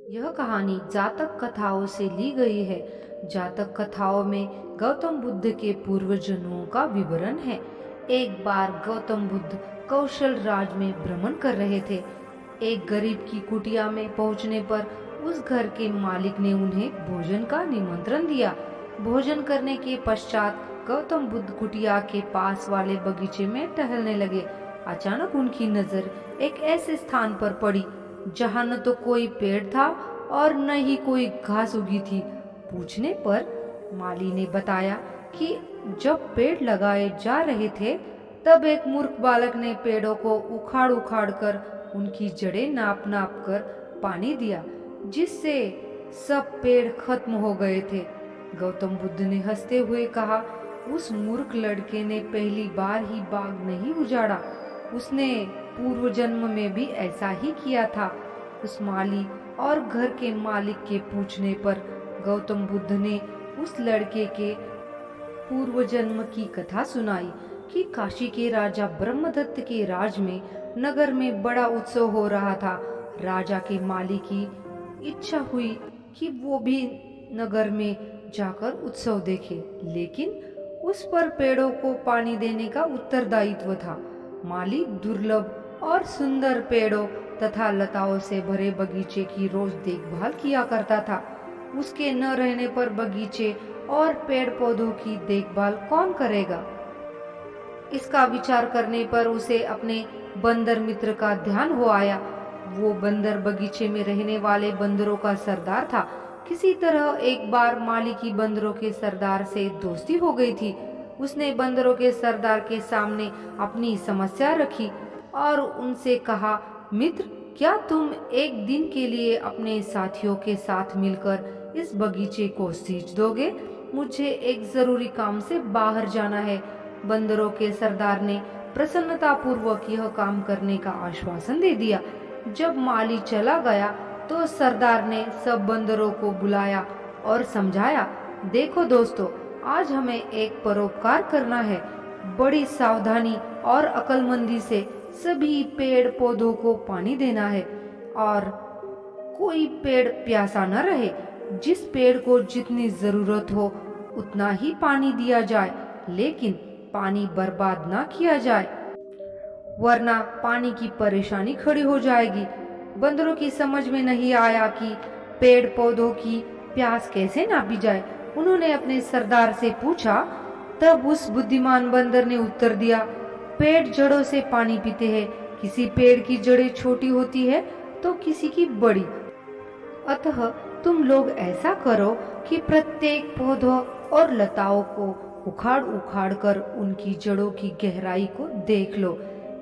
यह कहानी जातक कथाओं से ली गई है। जातक कथाओं में गौतम बुद्ध के पूर्व जन्मों का विवरण है। एक बार गौतम बुद्ध कौशल राज में भ्रमण कर रहे थे। एक गरीब की कुटिया में पहुंचने पर उस घर के मालिक ने उन्हें भोजन का निमंत्रण दिया। भोजन करने के पश्चात गौतम बुद्ध कुटिया के पास वाले बगीचे में टहलने लगे। अचानक उनकी नजर एक ऐसे स्थान पर पड़ी जहाँ न तो कोई पेड़ था और न ही कोई घास उगी थी। पूछने पर माली ने बताया कि जब पेड़ लगाए जा रहे थे तब एक मूर्ख बालक ने पेड़ों को उखाड़ उखाड़ कर उनकी जड़ें नाप नाप कर पानी दिया, जिससे सब पेड़ खत्म हो गए थे। गौतम बुद्ध ने हंसते हुए कहा, उस मूर्ख लड़के ने पहली बार ही बाग नहीं उजाड़ा, उसने पूर्व जन्म में भी ऐसा ही किया था। उस माली और घर के मालिक के पूछने पर गौतम बुद्ध ने उस लड़के के पूर्व जन्म की कथा सुनाई कि काशी के राजा ब्रह्मदत्त के राज में नगर में बड़ा उत्सव हो रहा था। राजा के माली की इच्छा हुई कि वो भी नगर में जाकर उत्सव देखे, लेकिन उस पर पेड़ों को पानी देने का उत्तरदायित्व था। माली दुर्लभ और सुंदर पेड़ों तथा लताओं से भरे बगीचे की रोज देखभाल किया करता था। उसके न रहने पर बगीचे और पेड़ पौधों की देखभाल कौन करेगा? इसका विचार करने पर उसे अपने बंदर मित्र का ध्यान हो आया। वो बंदर बगीचे में रहने वाले बंदरों का सरदार था। किसी तरह एक बार माली की बंदरों के सरदार से दोस्ती हो गई थी। उसने बंदरों के सरदार के सामने अपनी समस्या रखी और उनसे कहा, मित्र, क्या तुम एक दिन के लिए अपने साथियों के साथ मिलकर इस बगीचे को सींच दोगे? मुझे एक जरूरी काम से बाहर जाना है। बंदरों के सरदार ने प्रसन्नता पूर्वक यह काम करने का आश्वासन दे दिया। जब माली चला गया तो सरदार ने सब बंदरों को बुलाया और समझाया, देखो दोस्तों, आज हमें एक परोपकार करना है। बड़ी सावधानी और अक्लमंदी से सभी पेड़ पौधों को पानी देना है और कोई पेड़ प्यासा न रहे। जिस पेड़ को जितनी जरूरत हो उतना ही पानी दिया जाए, लेकिन पानी बर्बाद ना किया जाए, वरना पानी की परेशानी खड़ी हो जाएगी। बंदरों की समझ में नहीं आया कि पेड़ पौधों की प्यास कैसे नापी जाए। उन्होंने अपने सरदार से पूछा। तब उस बुद्धिमान बंदर ने उत्तर दिया, पेड़ जड़ों से पानी पीते हैं। किसी पेड़ की जड़ें छोटी होती है तो किसी की बड़ी। अतः तुम लोग ऐसा करो कि प्रत्येक पौधों और लताओं को उखाड़ उखाड़ कर उनकी जड़ों की गहराई को देख लो।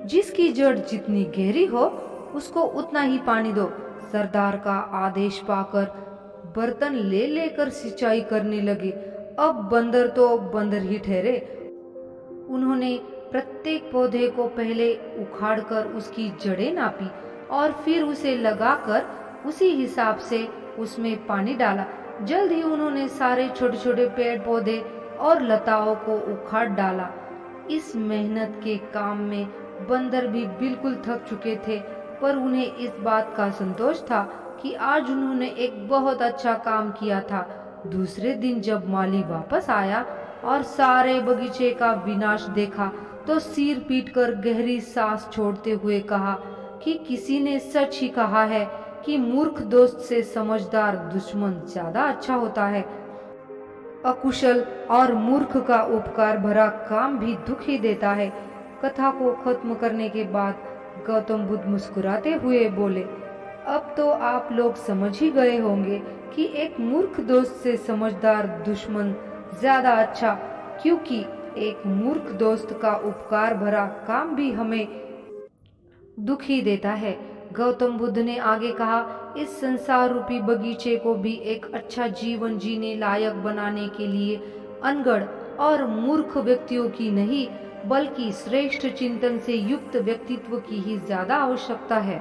जिसकी जड़ जितनी गहरी हो उसको उतना ही पानी दो। सरदार का आदेश पाकर बर्तन ले लेकर सिंचाई करने लगे। अब बंदर तो बंदर ही ठहरे। उन्होंने प्रत्येक पौधे को पहले उखाड़कर उसकी जड़ें नापी और फिर उसे लगाकर उसी हिसाब से उसमें पानी डाला। जल्द ही उन्होंने सारे छोटे छोटे पेड़ पौधे और लताओं को उखाड़ डाला। इस मेहनत के काम में बंदर भी बिल्कुल थक चुके थे, पर उन्हें इस बात का संतोष था कि आज उन्होंने एक बहुत अच्छा काम किया था। दूसरे दिन जब माली वापस आया और सारे बगीचे का विनाश देखा तो सिर पीटकर गहरी सांस छोड़ते हुए कहा कि किसी ने सच ही कहा है कि मूर्ख दोस्त से समझदार दुश्मन ज्यादा अच्छा होता है। अकुशल और मूर्ख का उपकार भरा काम भी दुख ही देता है। कथा को खत्म करने के बाद गौतम बुद्ध मुस्कुराते हुए बोले, अब तो आप लोग समझ ही गए होंगे कि एक मूर्ख दोस्त से समझदार दुश्मन ज्यादा अच्छा, क्योंकि एक मूर्ख दोस्त का उपकार भरा काम भी हमें दुख ही देता है। गौतम बुद्ध ने आगे कहा, इस संसार रूपी बगीचे को भी एक अच्छा जीवन जीने लायक बनाने के लिए अनगढ़ और मूर्ख व्यक्तियों की नहीं, बल्कि श्रेष्ठ चिंतन से युक्त व्यक्तित्व की ही ज्यादा आवश्यकता है।